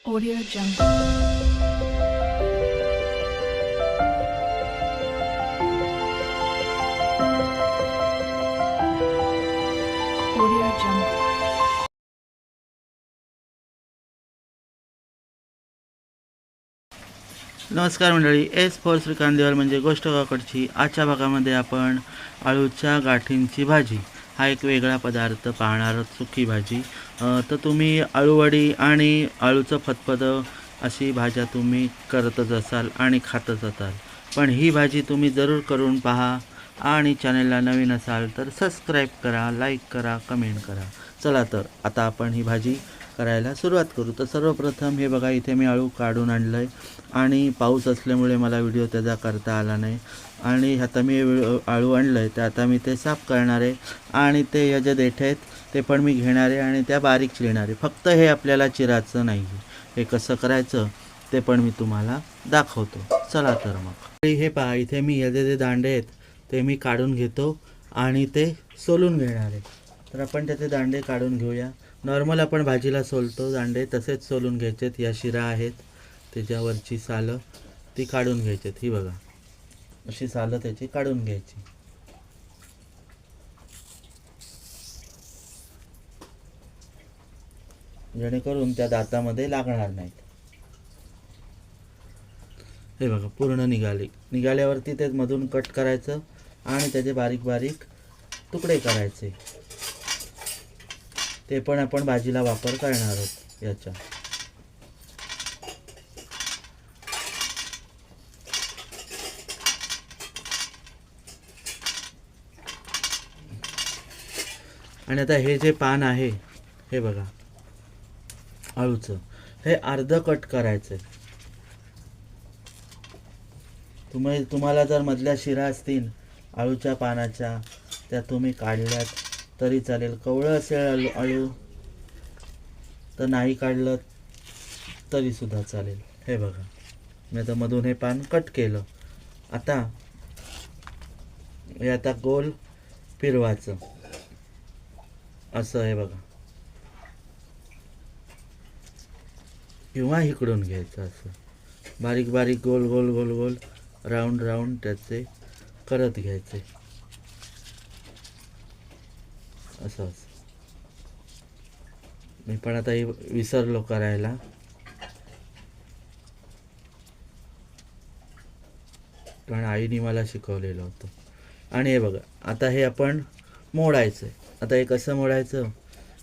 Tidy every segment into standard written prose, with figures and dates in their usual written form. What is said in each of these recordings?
Audio Jungle. Audio Jungle. नमस्कार मंडळी, S four Shrikant देवाल म्हणजे गोष्ट गावाकडची. आजच्या भागामध्ये आपण अळूच्या गाठींची भाजी हा एक वेगळा पदार्थ पाहणार आहोत, सुकी भाजी. तर तुम्ही अळूवडी आणि अळूचं फतफदं अशी भाज्या तुम्ही करतच असाल आणि खातच असाल, पण ही भाजी तुम्ही जरूर करून पहा. आणि चॅनलला नवीन असाल तर सबस्क्राईब करा, लाईक करा, कमेंट करा. चला तर आता आपण ही भाजी करायला सुरुवात करू. तर सर्वप्रथम हे बघा, इथे मी अळू काढून आणलं आहे आणि पाऊस असल्यामुळे मला व्हिडिओ त्याचा करता आला नाही. आणि आता मी आळू आणलं आहे, तर आता मी ते साफ करणार आहे आणि ते या ज्या देठ आहेत ते पण मी घेणार आहे आणि त्या बारीक चिरणार आहे. फक्त हे आपल्याला चिरायचं नाही, हे कसं करायचं ते पण मी तुम्हाला दाखवतो. चला तर मग हे पहा, इथे मी याचे जे दांडे आहेत ते मी काढून घेतो आणि ते सोलून घेणार आहे. तर आपण त्याचे दांडे काढून घेऊया. नॉर्मल आपण भाजीला सोलतो दांडे, तसेच सोलून घ्यायचेत. या शिरा आहेत, त्याच्यावरची सालं ती काढून घ्यायची. ही बघा, अशी सालं त्याची काढून घ्यायची. जेणेकरून त्या दातामध्ये लागणार नाहीत. हे बघा, पूर्ण निघाल्यावरती ते मधून कट करायचं आणि त्याचे बारीक बारीक तुकडे करायचे. ते पण आपण भाजीला वापर करणार आहोत याचा. आणि आता हे जे पान आहे, हे बघा अळूचं, हे अर्ध कट करायचं. तुम्हाला जर मधल्या शिरा असतील अळूच्या पानाच्या, त्या तुम्ही काढल्यात तरी चालेल. कवळं असेल अळू तर नाही काढलं तरी सुद्धा चालेल. हे बघा, मी आता मधून हे पान कट केलं. आता हे गोल फिरवायचं असं, हे बघा, किंवा इकडून घ्यायचं असं. बारीक बारीक गोल गोल गोल गोल राऊंड राऊंड त्याचे करत घ्यायचे असं असं. मी पण आता हे विसरलो करायला, पण आईने मला शिकवलेलं होतं. आणि हे बघा, आता हे आपण मोडायचं आहे. आता हे कसं मोडायचं,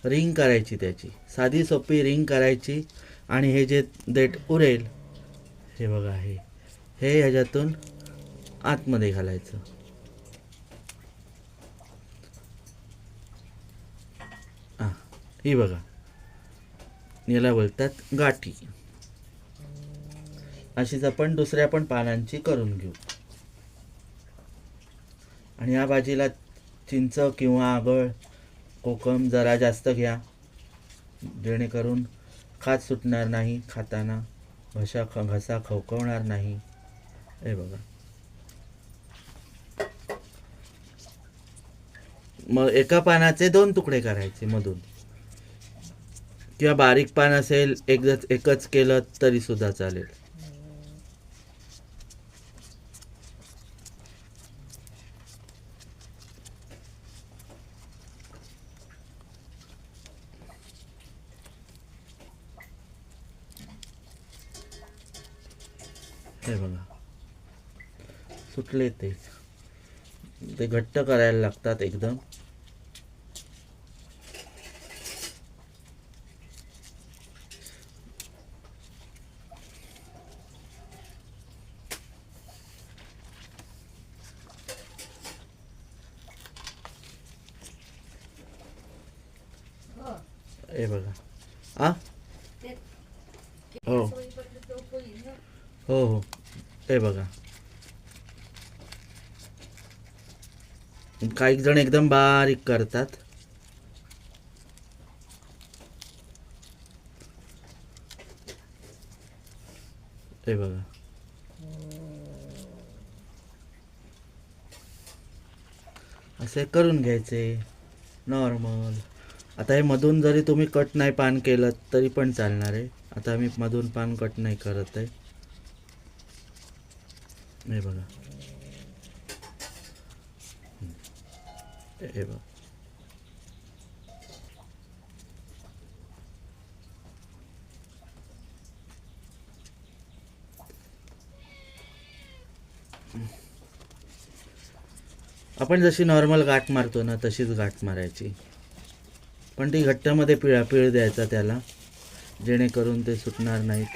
रिंग करायची, त्याची साधी सोपी रिंग करायची. आणि हे जे देठ उरेल, हे बघा, हे ह्याच्यातून आतमध्ये घालायचं. ही बघा, याला बोलतात गाठी. अशीच आपण दुसऱ्या पण पानांची करून घेऊ. आणि या भाजीला चिंच किंवा आगळ, कोकम जरा जास्त घ्या, जेणेकरून खाज सुटणार नाही, खाताना घसा खवखवणार नाही. हे बघा, मग एका पानाचे 2 तुकडे करायचे मधून, किंवा बारीक पान असेल एकच केलं तरी सुद्धा चालेल. हे बघा, सुटले. ते घट्ट करायला लागतात एकदम. हे बघा, हो हो हो, हे बघा, काही जण एकदम बारीक करतात. हे बघा, असे करून घ्यायचे नॉर्मल. आता हे मधून जरी तुम्ही कट नाही पान केलं तरी पण चालणार आहे. आता मी मधून पान कट नाही करत आहे. हे बघा, हे बघा. आपण जशी नॉर्मल गाठ मारतो ना तशीच गाठ मारायची, पण ती घट्टमध्ये पीळ द्यायचा त्याला, जेणेकरून ते सुटणार नाहीत.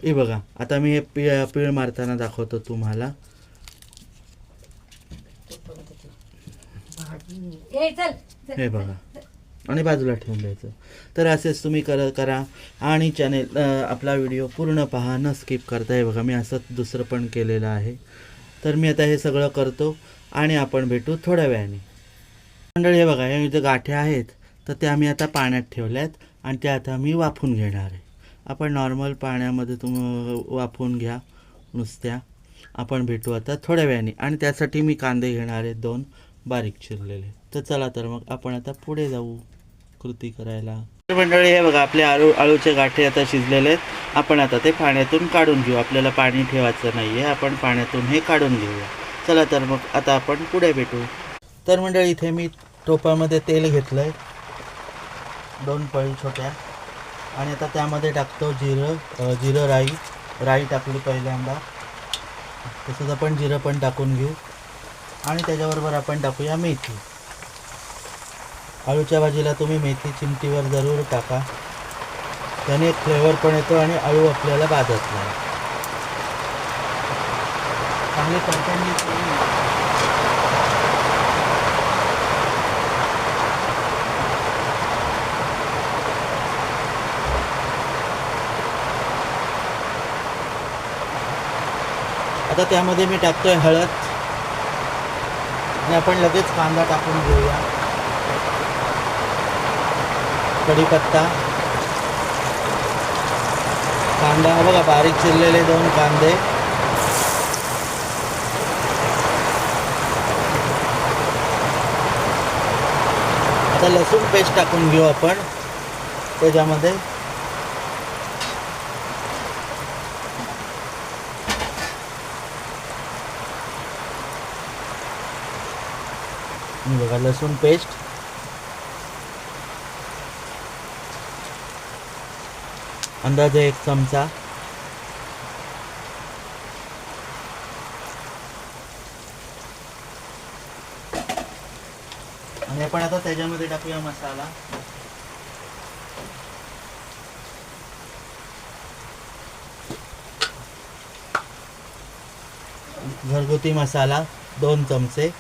हे बघा, आता मी हे पीळ मारताना दाखवतो तुम्हाला. हे बघा, आणि बाजूला ठेवून द्यायचं. तर असेच तुम्ही करा आणि चॅनेल आपला व्हिडिओ पूर्ण पहा, न स्किप करता. हे बघा, मी असं दुसरं पण केलेलं आहे. तर मी आता हे सगळं करतो आणि आपण भेटू थोड्या वेळाने. मंडळी, हे बघा, हे जे गाठ्या आहेत तर त्या मी आता पाण्यात ठेवल्यात आणि त्या आता मी वाफून घेणार आहे. आपण नॉर्मल पाण्यामध्ये वाफवून घ्या नुसत्या. आपण भेटू आता थोड्या वेळाने. आणि त्यासाठी मी कांदे घेणार आहे 2 बारीक चिरलेले. तर चला, तर मग आपण आता पुढे जाऊ कृती करायला. तर मंडळी, हे बघा, आपले आळूचे गाठे आता शिजलेले आहेत. आपण आता ते पाण्यातून काढून घेऊ. आपल्याला पाणी ठेवायचं नाही आहे, आपण पाण्यातून हे काढून घेऊया. चला, तर मग आता आपण पुढे भेटू. तर मंडळी, इथे मी टोपामध्ये तेल घेतलं आहे 2 पळी छोट्या, आणि आता त्यामध्ये टाकतो जिरं, राई टाकली पहिल्यांदा. तसंच आपण जिरं पण टाकून घेऊ आणि त्याच्याबरोबर आपण टाकूया मेथी. आळूच्या भाजीला तुम्ही मेथी चिमटीवर जरूर टाका, त्याने एक फ्लेवर पण येतो आणि आळू आपल्याला बाधत नाही. चांगली करताना आता त्यामध्ये मी टाकतोय हळद आणि आपण लगेच कांदा टाकून घेऊया. कढीपत्ता, कांदा, हा बघा, बारीक चिरलेले 2 कांदे. आता लसूण पेस्ट टाकून घेऊ आपण त्याच्यामध्ये. बघा, लसूण पेस्ट अंदाजे 1 चमचा. आणि आपण आता त्याच्यामध्ये टाकूया मसाला. घरगुती मसाला 2 चमचे.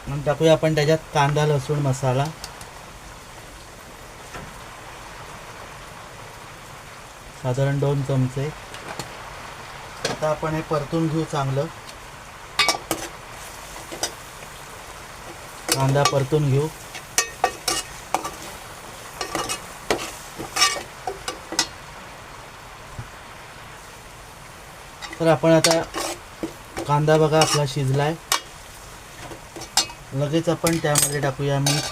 मग टाकूया आपण त्याच्यात कांदा लसूण मसाला. साधारण 2 चमचे. आता आपण हे परतून घेऊ चांगलं. कांदा परतून घेऊ. तर आपण आता कांदा बघा आपला शिजलाय. लगेच आपण त्यामध्ये टाकूया मीठ.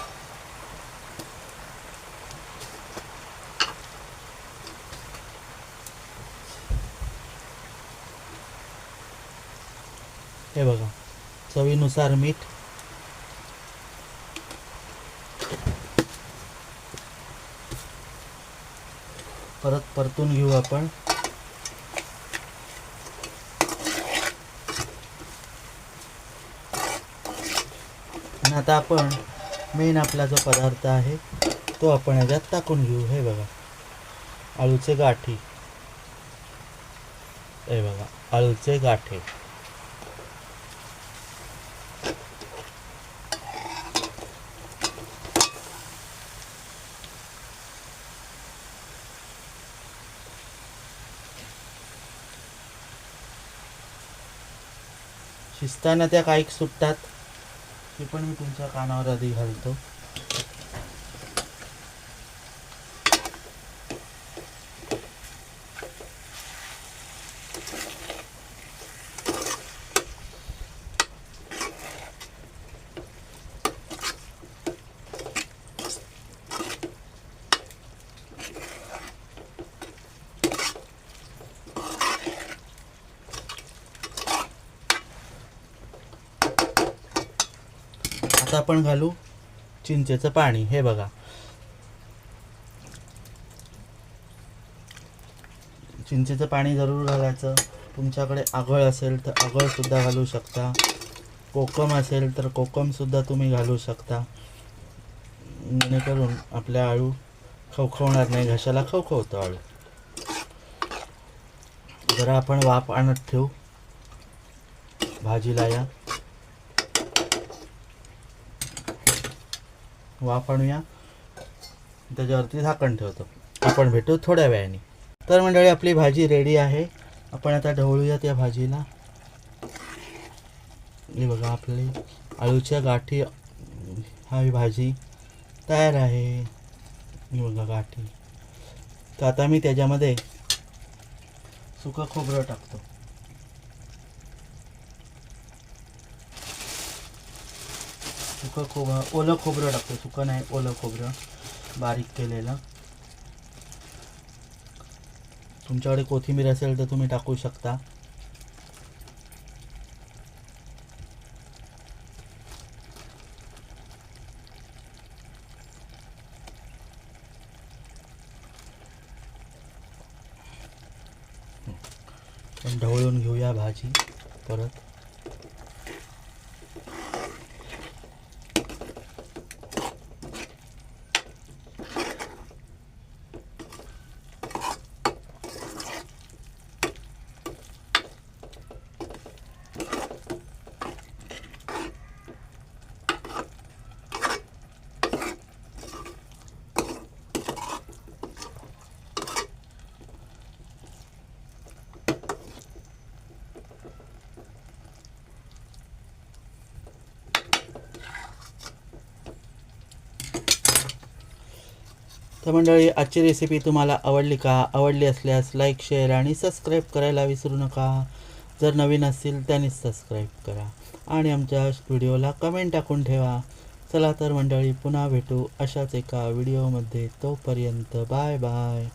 हे बघा, चवीनुसार मीठ. परत परतून घेऊ आपण. आणि आता आपण मेन आपला जो पदार्थ आहे तो आपण याच्यात टाकून घेऊ. हे बघा, आळूचे गाठी. हे बघा, आळूचे गाठे. शिजताना त्या काही सुटतात, ते पण मी तुमच्या कानावर आधी घालतो. आता आपण घालू चिंचेचं पाणी. हे बघा, चिंचेचं पाणी जरूर घालायचं. तुमच्याकडे आगळ असेल तर आगळ सुद्धा घालू शकता. कोकम असेल तर कोकम सुद्धा तुम्ही घालू शकता, जेणेकरून आपल्या आळू खवखवणार नाही. घशाला खवखवतो आळू. जरा आपण वाफ आणत ठेवू भाजीला. या वाफ आणूया, त्याच्यावरती झाकण ठेवतो. आपण भेटू थोड्या वेळाने. तर मंडळी, आपली भाजी रेडी आहे. आपण आता ढवळूयात या भाजीला. हे बघा, आपली आळूच्या गाठी ही भाजी तयार आहे. हे बघा गाठी. तर आता मी त्याच्यामध्ये सुकं खोबरं टाकतो. सुकं खोबरं, ओलं खोबरं टाकतो. सुकं नाही, ओलं खोबरं बारीक केलेलं. तुमच्याकडे कोथिंबीर असेल तर तुम्ही टाकू शकता. पण ढवळून घेऊया भाजी परत. तर मंडळी, आजची रेसिपी तुम्हाला आवडली का? आवडली असल्यास लाईक, शेअर आणि सबस्क्राईब करायला विसरू नका. जर नवीन असतील त्यांनीच सबस्क्राईब करा आणि आमच्या व्हिडिओला कमेंट टाकून ठेवा. चला तर मंडळी, पुन्हा भेटू अशाच एका व्हिडिओमध्ये. तोपर्यंत बाय बाय.